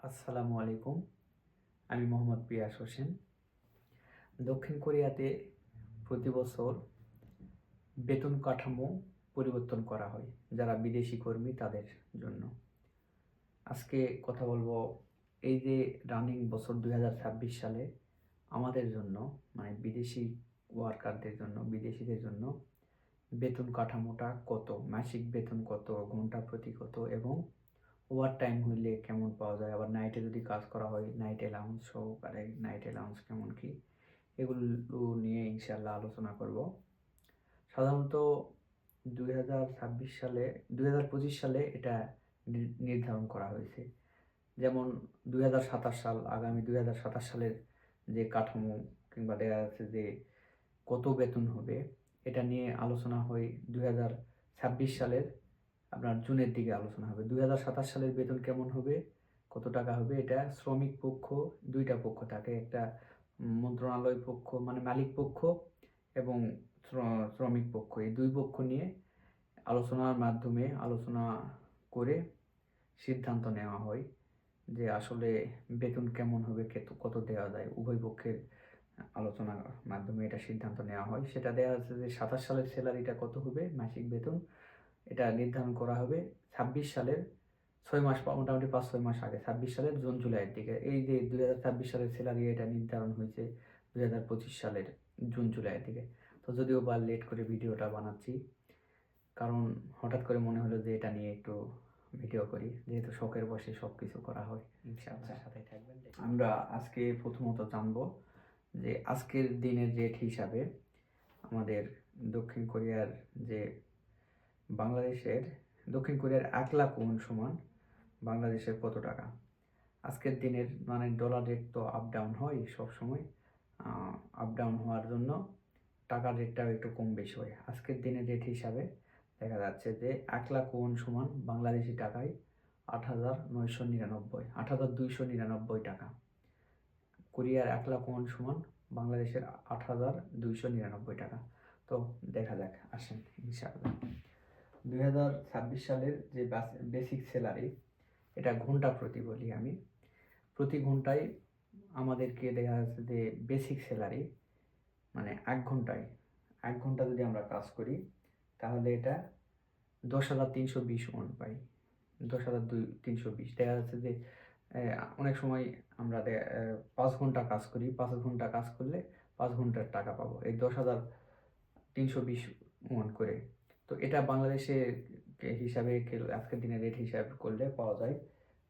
আসসালামু আলাইকুম। আমি মোহাম্মদ পিয়াস হোসেন। দক্ষিণ কোরিয়াতে প্রতি বছর বেতন কাঠামো পরিবর্তন করা হয় যারা বিদেশি কর্মী তাদের জন্য। আজকে কথা বলবো এই যে রানিং বছর 2026 সালে আমাদের জন্য মানে বিদেশি ওয়ার্কারদের জন্য, বিদেশিদের জন্য বেতন কাঠামোটা কত, মাসিক বেতন কত, ঘন্টা প্রতি কত এবং ওভার টাইম হইলে কেমন পাওয়া যায়, আবার নাইটে যদি কাজ করা হয় নাইট অ্যালাউন্স সহকারে নাইট অ্যালাউন্স কেমন কি, এগুলো নিয়ে ইনশাল্লাহ আলোচনা করব। সাধারণত 2025 সালে এটা নির্ধারণ করা হয়েছে। যেমন 2027 সাল, আগামী 2027 সালের যে কাঠামো কিংবা দেখা যাচ্ছে যে কত বেতন হবে এটা নিয়ে আলোচনা হয় 2026 সালের আপনার জুনের দিকে আলোচনা হবে। 2027 সালের বেতন কেমন হবে, কত টাকা হবে, এটা শ্রমিক পক্ষ, দুইটা পক্ষ থাকে, একটা মন্ত্রণালয় পক্ষ মানে মালিক পক্ষ এবং শ্রমিক পক্ষ, এই দুই পক্ষ নিয়ে আলোচনার মাধ্যমে আলোচনা করে সিদ্ধান্ত নেওয়া হয় যে আসলে বেতন কেমন হবে, কত দেওয়া যায়। উভয় পক্ষের আলোচনার মাধ্যমে এটা সিদ্ধান্ত নেওয়া হয়। সেটা দেওয়া যাচ্ছে যে 27 সালের স্যালারিটা কত হবে মাসিক বেতন, এটা নির্ধারণ করা হবে 26 সালের 6 মাস, মোটামুটি 5-6 মাস আগে, 26 সালের জুন জুলাইয়ের দিকে। এই যে 2026 সালের স্যালারি এটা নির্ধারণ হয়েছে 2025 সালের জুন জুলাইয়ের দিকে। তো যদিও বা লেট করে ভিডিওটা বানাচ্ছি, কারণ হঠাৎ করে মনে হলো যে এটা নিয়ে একটু ভিডিও করি, যেহেতু শখের বসে সব কিছু করা হয়। ইনশাআল্লাহ সাথে থাকবেন। আমরা আজকে প্রথমত জানবো যে আজকের দিনের রেট হিসাবে আমাদের দক্ষিণ কোরিয়ার যে দক্ষিণ কোরিয়ার 1 লাখ ওয়ান সমান বাংলাদেশের কত টাকা। আজকের দিনের মানে ডলার রেট তো আপ ডাউন হয় সব সময়, আপ ডাউন হওয়ার জন্য টাকার রেটটাও একটু কম বেশি হয়। আজকের দিনের রেট হিসাবে দেখা যাচ্ছে যে 1 লাখ ওয়ান সমান বাংলাদেশি টাকায় 8,299 টাকা। কোরিয়ার 1 লাখ ওয়ান সমান বাংলাদেশের 8,299 টাকা। তো দেখা যাক, আসেন ইনশাআল্লাহ। 2026 সালের যে বেসিক স্যালারি, এটা ঘন্টা প্রতি বলি আমি। প্রতি ঘন্টায় আমাদেরকে দেখা যাচ্ছে যে বেসিক স্যালারি মানে 1 ঘন্টা যদি আমরা কাজ করি তাহলে এটা 10,320 ওয়ান পাই। 10,320 দেখা যাচ্ছে যে অনেক সময় আমরা 5 ঘন্টা কাজ করি, 5 ঘন্টা কাজ করলে 5 ঘন্টার টাকা পাবো, এই 10,320 ওয়ান করে। তো এটা বাংলাদেশে হিসাবে আজকের দিনের রেট হিসাব করলে পাওয়া যায়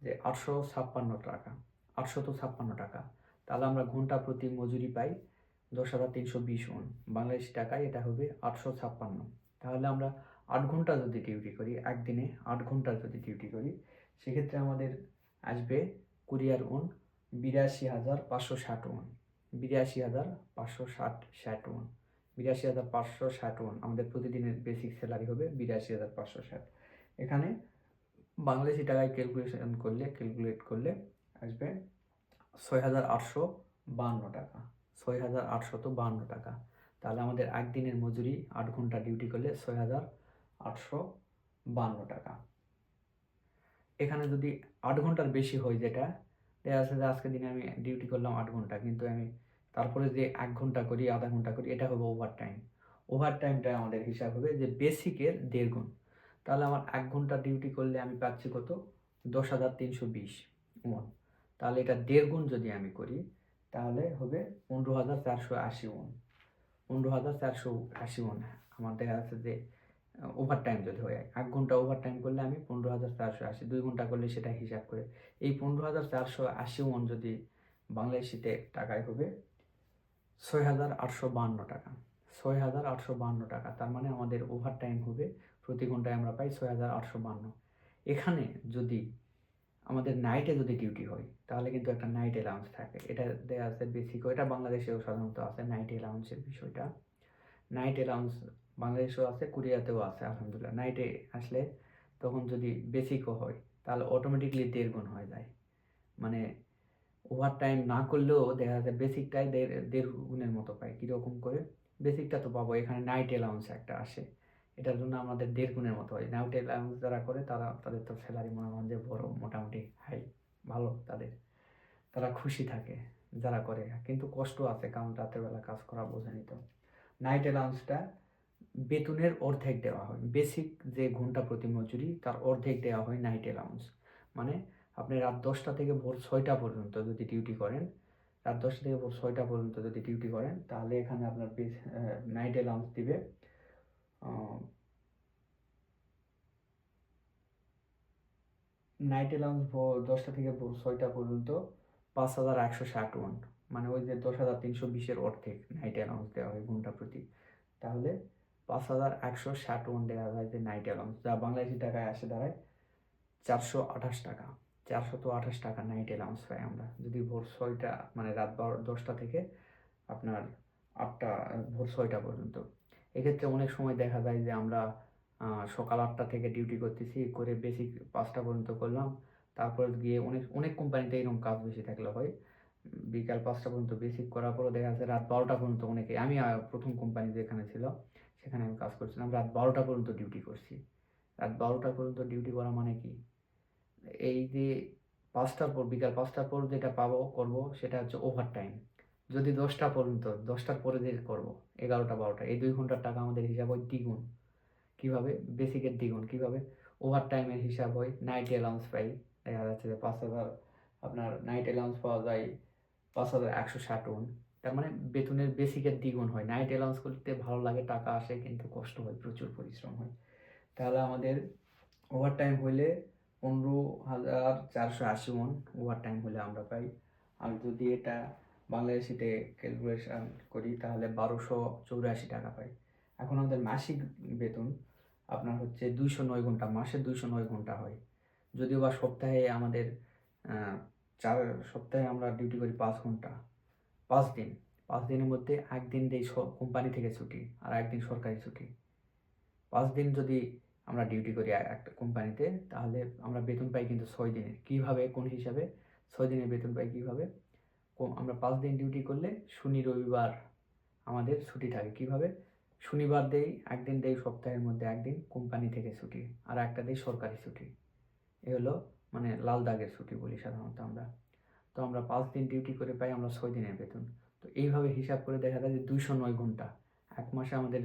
যে 856 টাকা। তাহলে আমরা ঘন্টা প্রতি মজুরি পাই 10,320 ওয়ান, বাংলাদেশি টাকায় এটা হবে 856। তাহলে আমরা 8 ঘন্টা যদি ডিউটি করি, একদিনে 8 ঘন্টা যদি ডিউটি করি, সেক্ষেত্রে আমাদের আসবে কোরিয়ার ওয়ান 82,560 ওয়ান। 82,560 ওয়ান, 82,560 ওয়ান আমাদের প্রতিদিনের বেসিক স্যালারি হবে 82,560। এখানে বাংলাদেশি টাকায় ক্যালকুলেট করলে আসবে 6,852 টাকা। 6,852 টাকা। তাহলে আমাদের একদিনের মজুরি 8 ঘন্টা ডিউটি করলে 6,852 টাকা। এখানে যদি 8 ঘন্টার বেশি হয়, যেটা দেখা যাচ্ছে যে আজকের দিনে আমি ডিউটি করলাম 8 ঘন্টা, কিন্তু আমি তারপরে যে 1 ঘন্টা করি, আধা ঘন্টা করি, এটা হবে ওভার টাইম। ওভার টাইমটা আমাদের হিসাব হবে যে বেসিকের 1.5 গুণ। তাহলে আমার 1 ঘন্টা ডিউটি করলে আমি পাচ্ছি কত, 10,320 ওয়ান। তাহলে এটা 1.5 গুণ যদি আমি করি তাহলে হবে 15,480 ওয়ান। 15,480 ওয়ান আমার দেখা যাচ্ছে যে ওভার টাইম যদি হয়, 1 ঘন্টা ওভার টাইম করলে আমি 15,480, 2 ঘন্টা করলে সেটা হিসাব করে এই 15,480 ওয়ান যদি বাংলাদেশিতে টাকায় হবে 6,852 টাকা। 6,852 টাকা, তার মানে আমাদের ওভার টাইম হবে প্রতি ঘন্টায় আমরা পাই 6,852। এখানে যদি আমাদের নাইটে যদি ডিউটি হয় তাহলে কিন্তু একটা নাইট অ্যালাউন্স থাকে, এটা দেওয়া আছে বেসিক, এটা বাংলাদেশেও সাধারণত আছে নাইট অ্যালাউন্সের বিষয়টা। নাইট অ্যালাউন্স বাংলাদেশেও আছে, কোরিয়াতেও আছে আলহামদুলিল্লাহ। নাইটে আসলে তখন যদি বেসিকও হয় তাহলে অটোমেটিকলি 1.5 গুণ হয়ে যায়, মানে ওভার টাইম না করলেও দেখা যাচ্ছে বেসিকটাই 1.5 গুণের মতো পাই। কীরকম করে, বেসিকটা তো পাবো, এখানে নাইট অ্যালাউন্স একটা আসে, এটার জন্য আমাদের 1.5 গুণের মতো হয়। নাইট অ্যালাউন্স যারা করে তাদের তো স্যালারি মনে হয় যে বড়, মোটামুটি হাই ভালো তাদের, তারা খুশি থাকে যারা করে, কিন্তু কষ্ট আছে কারণ রাতের বেলা কাজ করা বোঝেনি তো। নাইট অ্যালাউন্সটা বেতনের অর্ধেক দেওয়া হয়, বেসিক যে ঘন্টা প্রতি মজুরি তার অর্ধেক দেওয়া হয় নাইট অ্যালাউন্স। মানে আপনি রাত 10টা থেকে ভোর 6টা পর্যন্ত যদি ডিউটি করেন, রাত 10টা থেকে ভোর 6টা পর্যন্ত যদি ডিউটি করেন, তাহলে এখানে আপনার নাইট অ্যালাউন্স দিবে নাইট অ্যালাউন্স ভোর 10টা থেকে ভোর 6টা পর্যন্ত 5,160 ওয়ান, মানে ওই যে 10,320-এর অর্ধেক নাইট অ্যালাউন্স দেওয়া হয় ঘন্টা প্রতি। তাহলে 5,160 ওয়ান দেওয়া হয় যে নাইট অ্যালাউন্স, যা বাংলাদেশি টাকায় আসে দাঁড়ায় 428 টাকা। 428 টাকা নাইট অ্যালাউন্স পাই আমরা যদি ভোর 6টা, মানে রাত 10টা থেকে আপনার 8টা, ভোর 6টা পর্যন্ত। এক্ষেত্রে অনেক সময় দেখা যায় যে আমরা সকাল 8টা থেকে ডিউটি করতেছি, করে বেসিক 5টা পর্যন্ত করলাম, তারপর গিয়ে অনেক অনেক কোম্পানিতে এরকম কাজ বেশি থাকলে হয় বিকাল 5টা পর্যন্ত বেসিক করার পরও দেখা যাচ্ছে রাত 12টা পর্যন্ত অনেকে, আমি প্রথম কোম্পানি যেখানে ছিল সেখানে আমি কাজ করছিলাম, রাত 12টা পর্যন্ত ডিউটি করছি। রাত 12টা পর্যন্ত ডিউটি করা মানে কি, এই যে 5টার পর, বিকাল 5টার পর যেটা করবো সেটা হচ্ছে ওভার টাইম। যদি 10টা পর্যন্ত, 10টার পরে যে করবো 11টা 12টা, এই 2 ঘন্টার টাকা আমাদের হিসাব হয় দ্বিগুণ। কীভাবে? বেসিকের দ্বিগুণ। কীভাবে? ওভার টাইমের হিসাব হয়, নাইট অ্যালাউন্স পাই, দেখা যাচ্ছে যে 5,000, আপনার নাইট অ্যালাউন্স পাওয়া যায় 5,160 ওয়ান। তার মানে বেতনের বেসিকের দ্বিগুণ হয়। নাইট অ্যালাউন্স করতে ভালো লাগে, টাকা আসে, কিন্তু কষ্ট হয়, প্রচুর পরিশ্রম হয়। তাহলে আমাদের ওভার টাইম হইলে 15,480 ওয়ান ওভার টাইম হলে আমরা পাই। আর যদি এটা বাংলাদেশিতে ক্যালকুলেশন করি তাহলে 1,284 টাকা পাই। এখন আমাদের মাসিক বেতন আপনার হচ্ছে 209 ঘন্টা, মাসে 209 ঘন্টা হয়। যদিও বা সপ্তাহে আমাদের 4 সপ্তাহে আমরা ডিউটি করি 5 ঘন্টা, 5 দিন। 5 দিনের মধ্যে একদিন দেই কোম্পানি থেকে ছুটি, আর একদিন সরকারি ছুটি। 5 দিন যদি আমরা ডিউটি করি একটা কোম্পানিতে, তাহলে আমরা বেতন পাই কিন্তু 6 দিনের। কীভাবে, কোন হিসাবে 6 দিনের বেতন পাই কীভাবে? আমরা 5 দিন ডিউটি করলে শনি রবিবার আমাদের ছুটি থাকে। কীভাবে? শনিবার দেই, একদিন দেই সপ্তাহের মধ্যে একদিন কোম্পানি থেকে ছুটি, আর একটা দেই সরকারি ছুটি। এ হলো মানে লাল দাগের ছুটি বলি সাধারণত আমরা। তো আমরা 5 দিন ডিউটি করে পাই আমরা 6 দিনের বেতন। তো এইভাবে হিসাব করে দেখা যায় যে 209 ঘন্টা এক মাসে আমাদের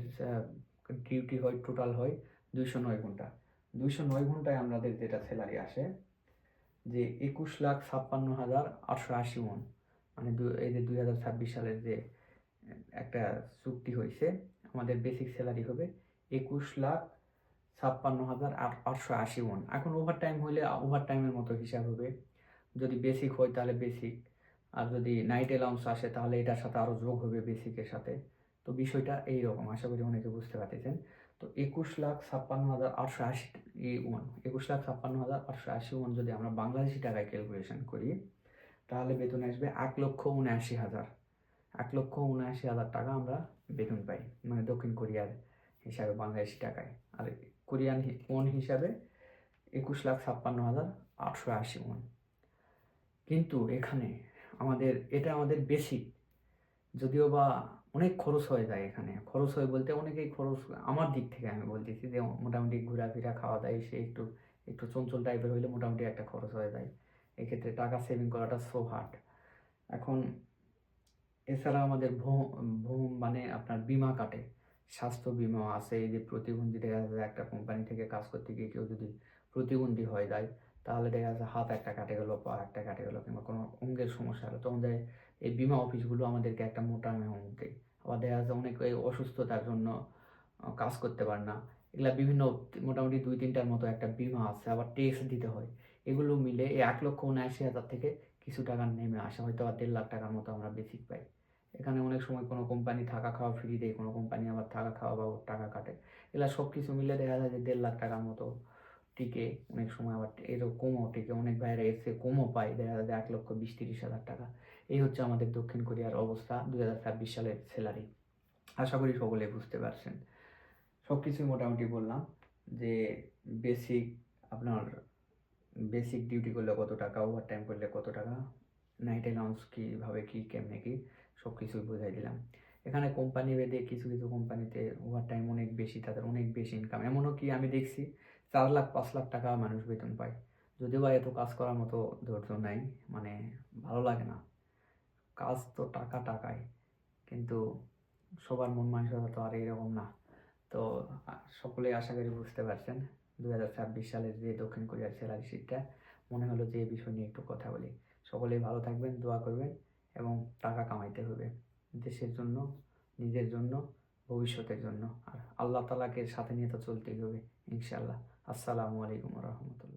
ডিউটি হয়, টোটাল হয় 209 ঘন্টা। 209 ঘন্টায় আমাদের যেটা স্যালারি আসে যে 21,56,880 ওয়ান, মানে এই যে 2026 সালের যে একটা চুক্তি হয়েছে, আমাদের বেসিক স্যালারি হবে 21,56,880 ওয়ান। এখন ওভার টাইম হলে ওভার টাইমের মতো হিসাব হবে, যদি বেসিক হয় তাহলে বেসিক, আর যদি নাইট অ্যালাউন্স আসে তাহলে এটার সাথে আরও যোগ হবে বেসিকের সাথে। তো বিষয়টা এইরকম, আশা করি অনেকে বুঝতে পারতেছেন। তো 21,56,880 ওয়ান, 21,56,880 ওয়ান যদি আমরা বাংলাদেশি টাকায় ক্যালকুলেশন করি, তাহলে বেতন আসবে 1,79,000। 1,79,000 টাকা আমরা বেতন পাই, মানে দক্ষিণ কোরিয়ার হিসাবে বাংলাদেশি টাকায়। আর কোরিয়ান ওয়ান হিসাবে 21,56,880 ওয়ান। কিন্তু এখানে এটা আমাদের বেসিক, যদিও বা অনেক খরচ হয়ে যায় এখানে। খরচ হয় বলতে অনেকেই খরচ, আমার দিক থেকে আমি বলতেছি যে মোটামুটি ঘোরাফেরা, খাওয়া দাওয়া, সে একটু একটু চঞ্চল টাইপের হইলে মোটামুটি একটা খরচ হয়ে যায়। এক্ষেত্রে টাকা সেভিং করাটা সো হার্ড। এখন এছাড়া আমাদের মানে আপনার বিমা কাটে, স্বাস্থ্য বিমা আছে। এই যে প্রতিবন্ধী, দেখা যায় একটা কোম্পানি থেকে কাজ করতে গিয়ে কেউ যদি প্রতিবন্ধী হয়ে যায়, তাহলে দেখা যাচ্ছে হাত একটা কাটে গেলো, পা একটা কাটে গেলো, কিংবা কোনো অঙ্গের সমস্যা হলো, তখন এই বিমা অফিসগুলো আমাদেরকে একটা মোটা অ্যামাউন্ট দেয়। আবার দেখা যাচ্ছে অনেক অসুস্থতার জন্য কাজ করতে পারে না, এগুলা বিভিন্ন মোটামুটি 2-3টার মতো একটা বিমা আছে, আবার ট্যাক্স দিতে হয়। এগুলো মিলে এই 1,79,000 থেকে কিছু টাকা নেমে আসে, হয়তো আবার 1.5 লাখ টাকার মতো আমরা বেসিক পাই। এখানে অনেক সময় কোনো কোম্পানি থাকা খাওয়া ফ্রি দেয়, কোনো কোম্পানি আবার থাকা খাওয়া বা টাকা কাটে। এগুলা সব কিছু মিলে দেখা যায় যে 1.5 লাখ টাকার মতো টিকে, অনেক সময় আবার এরকম কমও টিকে। অনেক ভাইরা এর চেয়ে কমও পায়, দেখা যায় 1,20,000-30,000 টাকা। এই হচ্ছে আমাদের দক্ষিণ কোরিয়ার অবস্থা, 2026 সালের স্যালারি। আশা করি সকলে বুঝতে পারছেন। সব কিছুই মোটামুটি বললাম যে আপনার বেসিক ডিউটি করলে কত টাকা, ওভার টাইম করলে কত টাকা, নাইট অ্যালাউন্স কীভাবে কী, কেমনে কী, সব কিছুই বোঝাই দিলাম। এখানে কোম্পানি ভেদে কিছু কিছু কোম্পানিতে ওভার টাইম অনেক বেশি, তাদের অনেক বেশি ইনকাম। এমনও কি আমি দেখছি 4 লাখ 5 লাখ টাকা মানুষ বেতন পায়। যদিও বা এত কাজ করার মতো ধৈর্য নাই, মানে ভালো লাগে না। কাজ তো টাকা টাকাই, কিন্তু সবার মন মানসিকতা তো আর এরকম না। তো সকলেই আশা করি বুঝতে পারছেন 2026 সালের যে দক্ষিণ কোরিয়ার স্যালারি শিটটা, মনে হলো যে এই বিষয় নিয়ে একটু কথা বলি। সকলেই ভালো থাকবেন, দোয়া করবেন এবং টাকা কামাইতে হবে দেশের জন্য, নিজের জন্য, ভবিষ্যতের জন্য। আর আল্লাহ তাআলাকে সাথে নিয়ে তো চলতেই হবে ইনশাআল্লাহ। আসসালামু আলাইকুম ওয়া রাহমাতুল্লাহ।